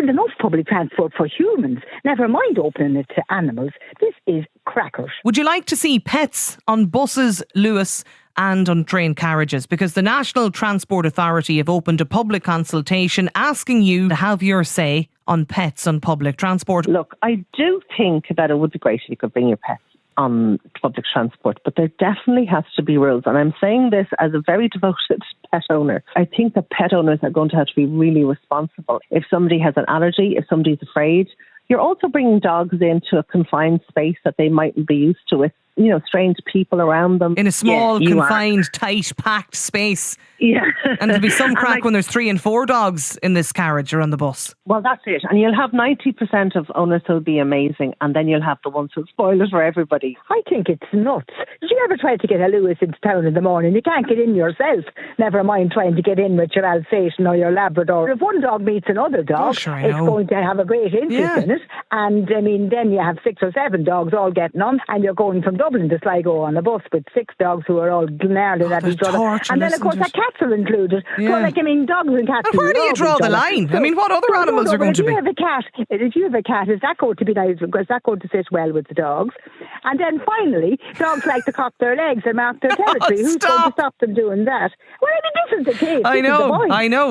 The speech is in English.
different enough public transport for humans. Never mind opening it to animals. This is crackers. Would you like to see pets on buses, Luas, and on train carriages? Because the National Transport Authority have opened a public consultation asking you to have your say on pets on public transport. Look, I do think that it would be great if you could bring your pets on public transport, but there definitely has to be rules. And I'm saying this as a very devoted pet owner. I think that pet owners are going to have to be really responsible. If somebody has an allergy, if somebody's afraid, you're also bringing dogs into a confined space that they mightn't be used to with, strange people around them. In a small, confined, tight, packed space. Yeah. And there'll be some crack when there's 3 and 4 dogs in this carriage or on the bus. Well, that's it. And you'll have 90% of owners who'll be amazing, and then you'll have the ones who'll spoil it for everybody. I think it's nuts. Did you ever try to get a Luas into town in the morning? You can't get in yourself. Never mind trying to get in with your Alsatian or your Labrador. If one dog meets another dog, it's going to have a great interest in it. And then you have 6 or 7 dogs all getting on, and you're going from Dublin to Sligo on a bus with 6 dogs who are all gnarling at each other. And then, of course, the cats are included. Yeah. So, dogs and cats. And where do you draw the line? So, what other animals are going to be? If you have a cat, is that going to be nice? Because that's going to sit well with the dogs. And then finally, dogs like to cock their legs and mark their territory. Who's going to stop them doing that? Well, this is the case. I know.